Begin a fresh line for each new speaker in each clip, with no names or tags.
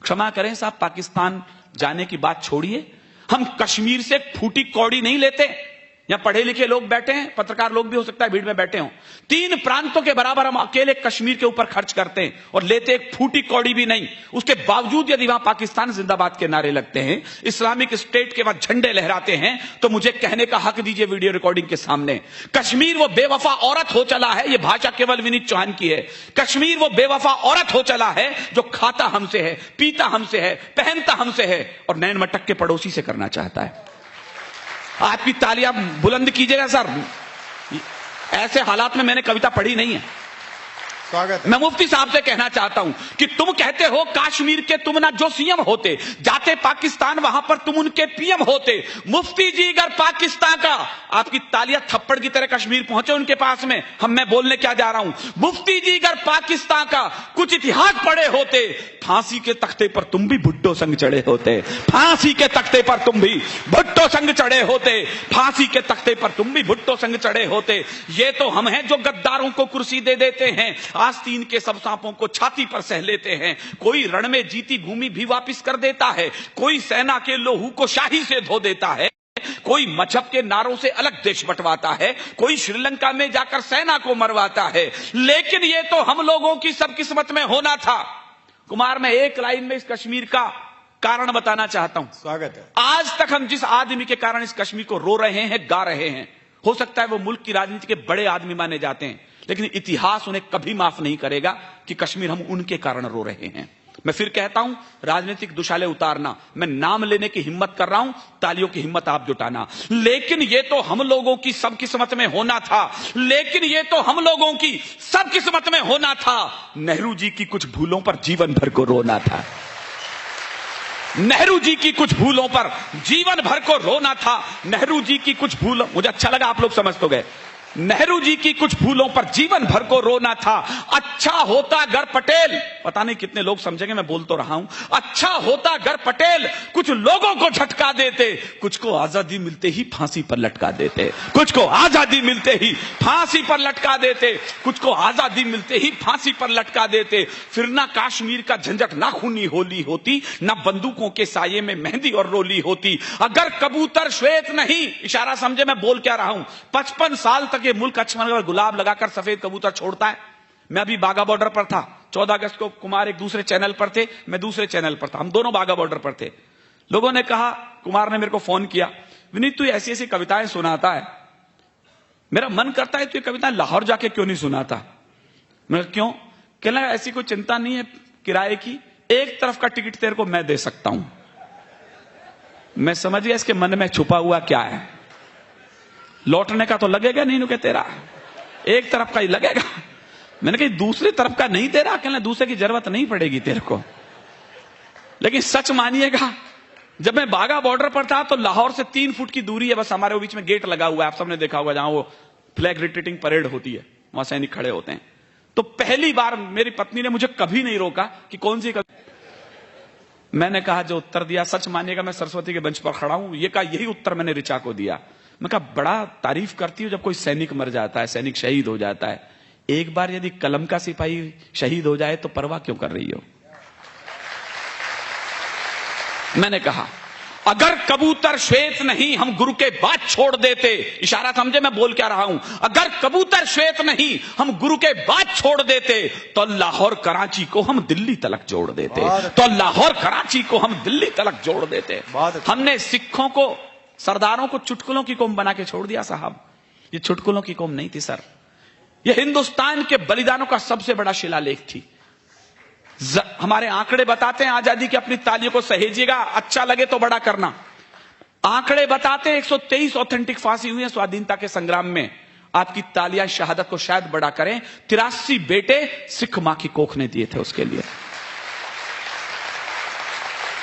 क्षमा करें साहब, पाकिस्तान जाने की बात छोड़िए, हम कश्मीर से फूटी कौड़ी नहीं लेते। यहां पढ़े लिखे लोग बैठे हैं, पत्रकार लोग भी हो सकता है भीड़ में बैठे हों। 3 प्रांतों के बराबर हम अकेले कश्मीर के ऊपर खर्च करते हैं और लेते एक फूटी कौड़ी भी नहीं। उसके बावजूद यदि वहां पाकिस्तान जिंदाबाद के नारे लगते हैं, इस्लामिक स्टेट के वहां झंडे लहराते हैं, तो मुझे कहने का हक दीजिए वीडियो रिकॉर्डिंग के सामने, कश्मीर वो बेवफा औरत हो चला है। यह भाषा केवल विनीत चौहान की है। कश्मीर वो बेवफा औरत हो चला है जो खाता हमसे है, पीता हमसे है, पहनता हमसे है और नैन मटक के पड़ोसी से करना चाहता है। आपकी तालियां बुलंद कीजिएगा सर। ऐसे हालात में मैंने कविता पढ़ी नहीं है।
स्वागत।
मैं मुफ्ती साहब से कहना चाहता हूं कि तुम कहते हो कश्मीर के तुम ना जो सीएम होते, जाते पाकिस्तान वहां पर तुम उनके पीएम होते। मुफ्ती जी अगर पाकिस्तान का, आपकी तालियां थप्पड़ की तरह कश्मीर पहुंचे उनके पास में, मैं बोलने क्या जा रहा हूं। मुफ्ती जी अगर पाकिस्तान का कुछ इतिहास पढ़े होते, फांसी के तख्ते पर तुम भी भुट्टो संग चढ़े होते। फांसी के तख्ते पर तुम भी भुट्टो संग चढ़े होते। फांसी के तख्ते पर तुम भी भुट्टो संग चढ़े होते। ये तो हम हैं जो गद्दारों को कुर्सी दे देते हैं, आस्तीन के सब सांपों को छाती पर सह लेते हैं। कोई रण में जीती भूमि भी वापिस कर देता है, कोई सेना के लोहू को शाही से धो देता है, कोई मजहब के नारों से अलग देश बंटवाता है, कोई श्रीलंका में जाकर सेना को मरवाता है। लेकिन ये तो हम लोगों की सब किस्मत में होना था। कुमार, मैं एक लाइन में इस कश्मीर का कारण बताना चाहता हूं।
स्वागत है।
आज तक हम जिस आदमी के कारण इस कश्मीर को रो रहे हैं, गा रहे हैं, हो सकता है वो मुल्क की राजनीति के बड़े आदमी माने जाते हैं, लेकिन इतिहास उन्हें कभी माफ नहीं करेगा कि कश्मीर हम उनके कारण रो रहे हैं। मैं फिर कहता हूं, राजनीतिक दुशाले उतारना, मैं नाम लेने की हिम्मत कर रहा हूं, तालियों की हिम्मत आप जुटाना। लेकिन ये तो हम लोगों की सब किस्मत में होना था। लेकिन ये तो हम लोगों की सब किस्मत में होना था। नेहरू जी की कुछ भूलों पर जीवन भर को रोना था। नेहरू जी की कुछ भूलों पर जीवन भर को रोना था। नेहरू जी की कुछ भूलों, मुझे अच्छा लगा आप लोग समझ तो गए। नेहरू जी की कुछ भूलों पर जीवन भर को रोना था। अच्छा होता अगर पटेल, पता नहीं कितने लोग समझेंगे, मैं बोल तो रहा हूं, अच्छा होता अगर पटेल कुछ लोगों को झटका देते, कुछ को आजादी मिलते ही फांसी पर लटका देते, कुछ को आजादी मिलते ही फांसी पर लटका देते, कुछ को आजादी मिलते ही फांसी पर लटका देते। फिर ना कश्मीर का झंझट, ना खूनी होली होती, ना बंदूकों के साये में मेहंदी और रोली होती। अगर कबूतर श्वेत नहीं, इशारा समझे मैं बोल क्या रहा हूं, 55 साल तक ये मुल्क अक्षमन गुलाब लगाकर सफेद कबूतर छोड़ता है। मैं अभी बाघा बॉर्डर पर था, 14 अगस्त को कुमार एक दूसरे चैनल पर थे, मैं दूसरे चैनल पर था, हम दोनों बाघा बॉर्डर पर थे। लोगों ने कहा, कुमार ने मेरे को फोन किया, विनीत तू ऐसी ऐसी कविताएं सुनाता है, मेरा मन करता है तू ये कविताएं लाहौर जाके क्यों नहीं सुनाता। मैं क्यों? कहना ऐसी कोई चिंता नहीं है किराए की, एक तरफ का टिकट तेरे को मैं दे सकता हूं। मैं समझ गया इसके मन में छुपा हुआ क्या है। लौटने का तो लगेगा नहीं, नुके तेरा एक तरफ का ही लगेगा। मैंने कहा दूसरी तरफ का नहीं तेरा, कहना दूसरे की जरूरत नहीं पड़ेगी तेरे को। लेकिन सच मानिएगा, जब मैं बाघा बॉर्डर पर था तो लाहौर से 3 फुट की दूरी है बस, हमारे बीच में गेट लगा हुआ है, आप सबने देखा होगा, जहां वो फ्लैग रिट्रीटिंग परेड होती है, वहां सैनिक खड़े होते हैं। तो पहली बार मेरी पत्नी ने मुझे कभी नहीं रोका कि कौन सी मैंने कहा जो उत्तर दिया, सच मानिएगा मैं सरस्वती के मंच पर खड़ा हूं, ये कहा यही उत्तर मैंने ऋचा को दिया। मैं कहा बड़ा तारीफ करती हूं जब कोई सैनिक मर जाता है, सैनिक शहीद हो जाता है, एक बार यदि कलम का सिपाही शहीद हो जाए तो परवाह क्यों कर रही हो। मैंने कहा अगर कबूतर श्वेत नहीं हम गुरु के बात छोड़ देते, इशारा समझे मैं बोल क्या रहा हूं, अगर कबूतर श्वेत नहीं हम गुरु के बात छोड़ देते तो लाहौर कराची को हम दिल्ली तलक जोड़ देते, तो लाहौर कराची को हम दिल्ली तलक जोड़ देते। हमने सिखों को, सरदारों को चुटकुलों की कौम बना के छोड़ दिया साहब। ये चुटकुलों की कौम नहीं थी सर, ये हिंदुस्तान के बलिदानों का सबसे बड़ा शिलालेख थी। हमारे आंकड़े बताते हैं, आजादी की अपनी तालियों को सहेजिएगा, अच्छा लगे तो बड़ा करना। आंकड़े बताते हैं 123 ऑथेंटिक फांसी हुई है स्वाधीनता के संग्राम में। आपकी तालियां शहादत को शायद बड़ा करें। 83 बेटे सिख मां की कोख ने दिए थे उसके लिए।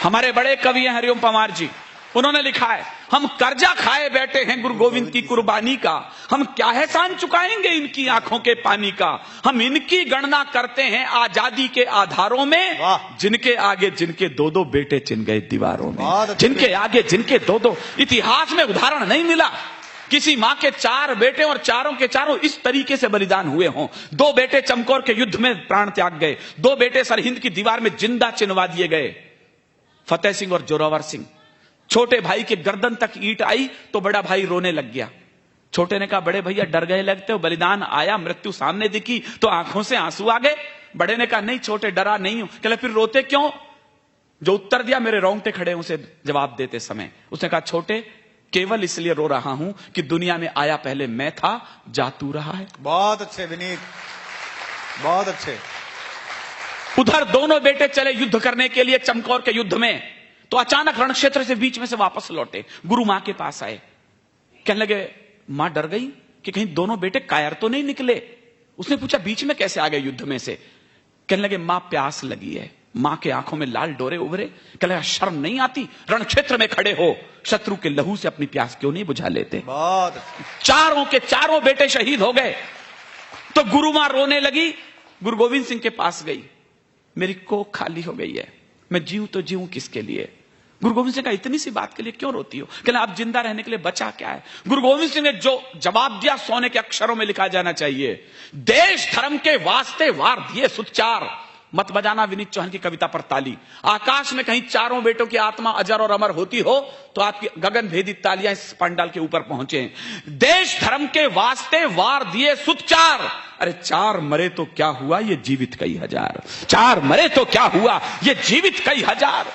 हमारे बड़े कवि हैं हरिओम पंवार जी, उन्होंने लिखा है हम कर्जा खाए बैठे हैं गुरु गोविंद की कुर्बानी का, हम क्या एहसान चुकाएंगे इनकी आंखों के पानी का। हम इनकी गणना करते हैं आजादी के आधारों में, जिनके आगे जिनके 2-2 बेटे चिन गए दीवारों में, जिनके आगे जिनके 2-2। इतिहास में उदाहरण नहीं मिला किसी मां के 4 बेटे और चारों के चारों इस तरीके से बलिदान हुए हों। 2 बेटे चमकौर के युद्ध में प्राण त्याग गए, 2 बेटे सरहिंद की दीवार में जिंदा चिनवा दिए गए। फतेह सिंह और जोरावर सिंह। छोटे भाई के गर्दन तक ईंट आई तो बड़ा भाई रोने लग गया। छोटे ने कहा, बड़े भैया डर गए लगते हो, बलिदान आया, मृत्यु सामने दिखी तो आंखों से आंसू आ गए। बड़े ने कहा, नहीं छोटे, डरा नहीं हूं। कहले, फिर रोते क्यों? जो उत्तर दिया मेरे रोंगटे खड़े उसे जवाब देते समय। उसने कहा, छोटे, केवल इसलिए रो रहा हूं कि दुनिया में आया पहले मैं था, जा तू रहा है।
बहुत अच्छे विनीत, बहुत अच्छे।
उधर दोनों बेटे चले युद्ध करने के लिए चमकौर के युद्ध में, तो अचानक रण क्षेत्र से बीच में से वापस लौटे। गुरु मां के पास आए, कहने लगे, मां डर गई कि कहीं दोनों बेटे कायर तो नहीं निकले। उसने पूछा, बीच में कैसे आ गए युद्ध में से? कहने लगे, मां प्यास लगी है। मां के आंखों में लाल डोरे उभरे। कहने लगा, शर्म नहीं आती? रण क्षेत्र में खड़े हो, शत्रु के लहू से अपनी प्यास क्यों नहीं बुझा लेते?
बहुत।
चारों के चारों बेटे शहीद हो गए। तो गुरु मां रोने लगी, गुरु गोविंद सिंह के पास गई, मेरी कोख खाली हो गई है, मैं जीऊं तो जीऊं किसके लिए? गुरु गोविंद सिंह का, इतनी सी बात के लिए क्यों रोती हो? कहना, आप जिंदा रहने के लिए बचा क्या है? गुरु गोविंद सिंह ने जो जवाब दिया सोने के अक्षरों में लिखा जाना चाहिए। देश धर्म के वास्ते वार दिए सुचार। मत बजाना विनीत चौहान की कविता पर ताली। आकाश में कहीं चारों बेटों की आत्मा अजर और अमर होती हो तो आपकी गगन भेदी तालियां इस पंडाल के ऊपर पहुंचे। देश धर्म के वास्ते वार दिए सुचार। अरे चार मरे तो क्या हुआ, ये जीवित कई हजार। चार मरे तो क्या हुआ, ये जीवित कई हजार।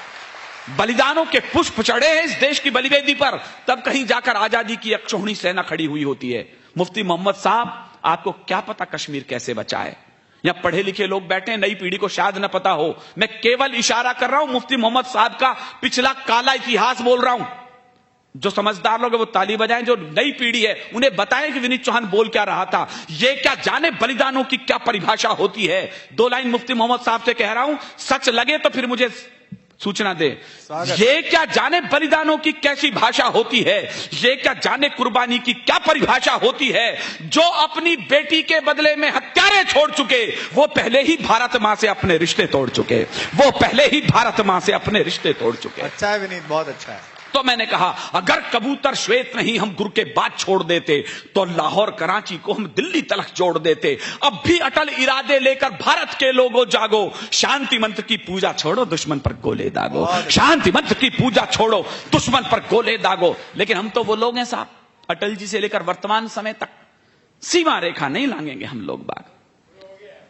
बलिदानों के पुष्प चढ़े हैं इस देश की बलिवेदी पर, तब कहीं जाकर आजादी की अक्षौहिणी सेना खड़ी हुई होती है। मुफ्ती मोहम्मद साहब, आपको क्या पता कश्मीर कैसे बचा है? यहां पढ़े लिखे लोग बैठे, नई पीढ़ी को शायद न पता हो। मैं केवल इशारा कर रहा हूं, मुफ्ती मोहम्मद साहब का पिछला काला इतिहास बोल रहा हूं। जो समझदार लोग हैं वो ताली बजाएं, जो नई पीढ़ी है उन्हें बताएं कि विनीत चौहान बोल क्या रहा था। ये क्या जाने बलिदानों की क्या परिभाषा होती है। दो लाइन मुफ्ती मोहम्मद साहब से कह रहा हूं, सच लगे तो फिर मुझे सूचना दे। ये क्या जाने बलिदानों की कैसी भाषा होती है, ये क्या जाने कुर्बानी की क्या परिभाषा होती है। जो अपनी बेटी के बदले में हत्यारे छोड़ चुके, वो पहले ही भारत मां से अपने रिश्ते तोड़ चुके। वो पहले ही भारत मां से अपने रिश्ते तोड़ चुके।
अच्छा है विनीत, बहुत अच्छा है।
तो मैंने कहा, अगर कबूतर श्वेत नहीं हम गुरु के बाद छोड़ देते तो लाहौर कराची को हम दिल्ली तलक जोड़ देते। अब भी अटल इरादे लेकर भारत के लोगों जागो, शांति मंत्र की पूजा छोड़ो, दुश्मन पर गोले दागो। शांति मंत्र की पूजा छोड़ो, दुश्मन पर गोले दागो। लेकिन हम तो वो लोग हैं साहब, अटल जी से लेकर वर्तमान समय तक सीमा रेखा नहीं लांघेंगे हम लोग बाग।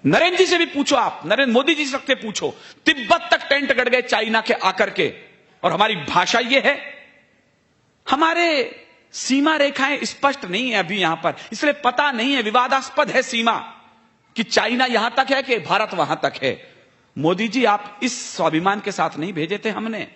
नरेंद्र जी से भी पूछो आप, नरेंद्र मोदी जी से पूछो, तिब्बत तक टेंट गड़ गए चाइना के आकर के। और हमारी भाषा ये है, हमारे सीमा रेखाएं स्पष्ट नहीं है अभी यहां पर, इसलिए पता नहीं है, विवादास्पद है सीमा कि चाइना यहां तक है कि भारत वहां तक है। मोदी जी, आप इस स्वाभिमान के साथ नहीं भेजे थे हमने।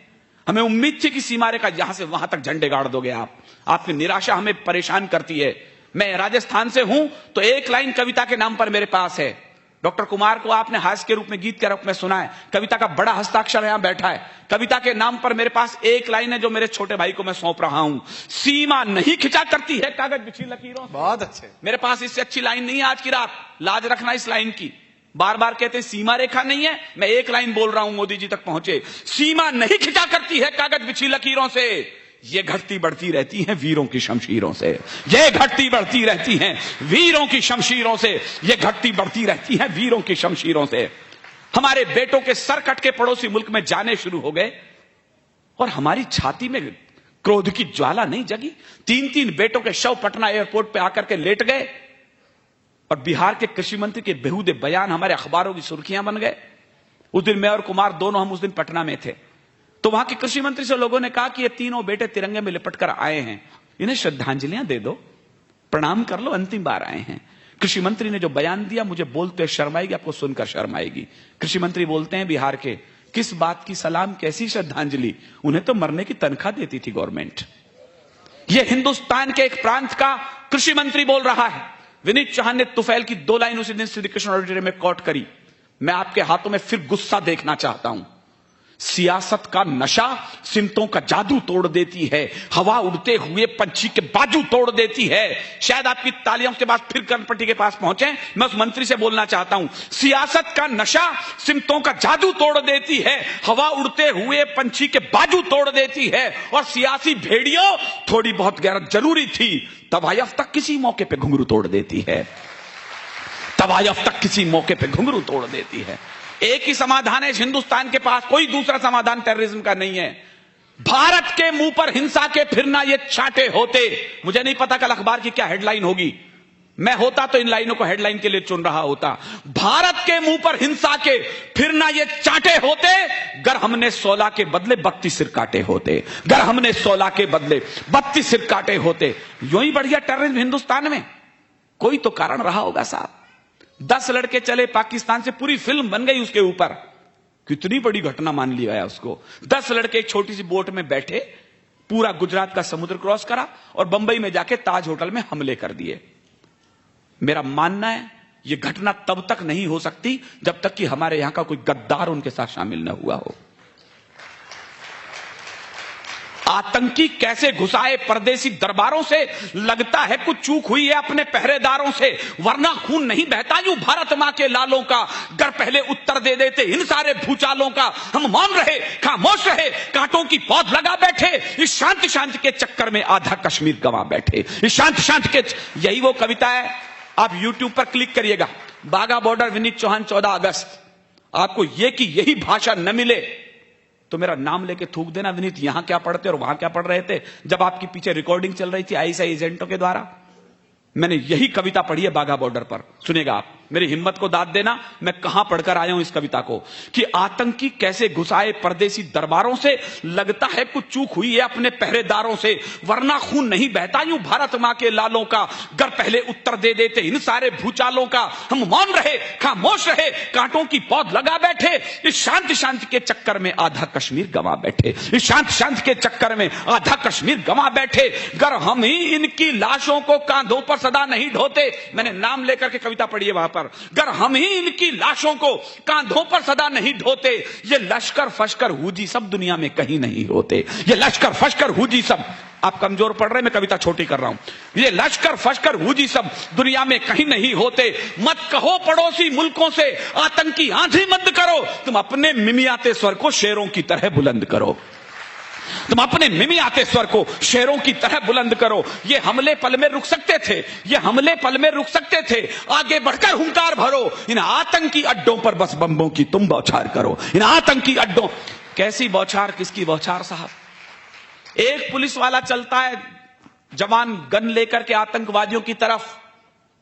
हमें उम्मीद थी कि सीमा रेखा यहां से वहां तक झंडे गाड़ दोगे आप। आपकी निराशा हमें परेशान करती है। मैं राजस्थान से हूं तो एक लाइन कविता के नाम पर मेरे पास है। डॉक्टर कुमार को आपने हास्य के रूप में, गीत के रूप में सुना है। कविता का बड़ा हस्ताक्षर यहां बैठा है। कविता के नाम पर मेरे पास एक लाइन है जो मेरे छोटे भाई को मैं सौंप रहा हूं। सीमा नहीं खिंचा करती है कागज बिछी लकीरों से।
बहुत अच्छे।
मेरे पास इससे अच्छी लाइन नहीं है आज की रात, लाज रखना इस लाइन की। बार बार कहते सीमा रेखा नहीं है, मैं एक लाइन बोल रहा हूं, मोदी जी तक पहुंचे। सीमा नहीं खिंचा करती है कागज बिछी लकीरों से, ये घटती बढ़ती रहती हैं वीरों की शमशीरों से। ये घटती बढ़ती रहती हैं वीरों की शमशीरों से। ये घटती बढ़ती रहती हैं वीरों की शमशीरों से। हमारे बेटों के सर कट के पड़ोसी मुल्क में जाने शुरू हो गए और हमारी छाती में क्रोध की ज्वाला नहीं जगी। 3-3 बेटों के शव पटना एयरपोर्ट पे आकर के लेट गए और बिहार के कृषि मंत्री के बेहुदे बयान हमारे अखबारों की सुर्खियां बन गए। उस दिन मैं और कुमार दोनों हम उस दिन पटना में थे। तो वहां के कृषि मंत्री से लोगों ने कहा कि ये तीनों बेटे तिरंगे में लिपट कर आए हैं, इन्हें श्रद्धांजलियां दे दो, प्रणाम कर लो, अंतिम बार आए हैं। कृषि मंत्री ने जो बयान दिया, मुझे बोलते शर्म आएगी, आपको सुनकर शर्म आएगी। कृषि मंत्री बोलते हैं बिहार के, किस बात की सलाम, कैसी श्रद्धांजलि, उन्हें तो मरने की तनख्वाह देती थी गवर्नमेंट। यह हिंदुस्तान के एक प्रांत का कृषि मंत्री बोल रहा है। विनीत चौहान ने तुफैल की 2 लाइन उसी दिन श्री कृष्ण ऑडिटोरियम में कोट करी। मैं आपके हाथों में फिर गुस्सा देखना चाहता हूं। सियासत का नशा सिमतों का जादू तोड़ देती है, हवा उड़ते हुए पंछी के बाजू तोड़ देती है। शायद आपकी तालियों के बाद फिर कर्णपट्टी के पास पहुंचे। मैं उस मंत्री से बोलना चाहता हूं, सियासत का नशा सिमतों का जादू तोड़ देती है, हवा उड़ते हुए पंछी के बाजू तोड़ देती है। और सियासी भेड़ियों, थोड़ी बहुत गैरत जरूरी थी, तवायफ तक किसी मौके पे घुंघरू तोड़ देती है। तवायफ तक किसी मौके पे घुंघरू तोड़ देती है। एक ही समाधान है हिंदुस्तान के पास, कोई दूसरा समाधान टेररिज्म का नहीं है। भारत के मुंह पर हिंसा के फिरना ये चाटे होते, मुझे नहीं पता कल अखबार की क्या हेडलाइन होगी, मैं होता तो इन लाइनों को हेडलाइन के लिए चुन रहा होता। भारत के मुंह पर हिंसा के फिरना ये चाटे होते, गर हमने 16 के बदले 32 सिर काटे होते, गर हमने 16 के बदले 32 सिर काटे होते। यूं ही बढ़िया टेररिज्म हिंदुस्तान में, कोई तो कारण रहा होगा साहब। 10 लड़के चले पाकिस्तान से, पूरी फिल्म बन गई उसके ऊपर, कितनी बड़ी घटना मान लिया है उसको। 10 लड़के एक छोटी सी बोट में बैठे, पूरा गुजरात का समुद्र क्रॉस करा और बंबई में जाके ताज होटल में हमले कर दिए। मेरा मानना है यह घटना तब तक नहीं हो सकती जब तक कि हमारे यहां का कोई गद्दार उनके साथ शामिल न हुआ हो। आतंकी कैसे घुसाए परदेसी दरबारों से, लगता है कुछ चूक हुई है अपने पहरेदारों से, वरना खून नहीं बहता यूं भारत मां के लालों का। गर पहले उत्तर दे देते इन सारे भूचालों का, हम मौन रहे खामोश रहे, कांटों की पौध लगा बैठे, इस शांति शांति के चक्कर में आधा कश्मीर गंवा बैठे। इस शांति शांति के, यही वो कविता है, आप यूट्यूब पर क्लिक करिएगा, बाघा बॉर्डर विनीत चौहान 14 अगस्त। आपको ये कि यही भाषा न मिले तो मेरा नाम लेके थूक देना, विनीत यहां क्या पढ़ते और वहां क्या पढ़ रहे थे, जब आपके पीछे रिकॉर्डिंग चल रही थी आईएसआई एजेंटों के द्वारा। मैंने यही कविता पढ़ी है बाघा बॉर्डर पर, सुनेगा आप, मेरी हिम्मत को दाद देना, मैं कहां पढ़कर आया हूं इस कविता को, कि आतंकी कैसे घुसाए परदेसी दरबारों से, लगता है कुछ चूक हुई है अपने पहरेदारों से, वरना खून नहीं बहता यूं भारत मां के लालों का। गर पहले उत्तर दे देते इन सारे भूचालों का, हम मौन रहे खामोश रहे, कांटों की पौध लगा बैठे, इस शांति शांति के चक्कर में आधा कश्मीर गंवा बैठे, इस शांति शांति के चक्कर में आधा कश्मीर गंवा बैठे। गर हम ही इनकी लाशों को कांधों पर सदा नहीं ढोते, मैंने नाम लेकर के कविता पढ़ी है वहां पर, गर हम ही इनकी लाशों को कांधों पर सदा नहीं ढोते, ये लश्कर फश्कर हुजी सब दुनिया में कहीं नहीं होते, ये लश्कर फश्कर हुजी सब, आप कमजोर पढ़ रहे, मैं कविता छोटी कर रहा हूं, ये लश्कर फश्कर हुजी सब दुनिया में कहीं नहीं होते। मत कहो पड़ोसी मुल्कों से आतंकी आंधी बंद करो, तुम अपने मिमियाते स्वर को शेरों की तरह बुलंद करो, तुम अपने मिमियाते स्वर को शेरों की तरह बुलंद करो। ये हमले पल में रुक सकते थे, ये हमले पल में रुक सकते थे, आगे बढ़कर हुंकार भरो, इन आतंकी अड्डों पर बस बम्बों की तुम बौछार करो, इन आतंकी अड्डों। कैसी बौछार, किसकी बौछार साहब? एक पुलिस वाला चलता है जवान गन लेकर के आतंकवादियों की तरफ,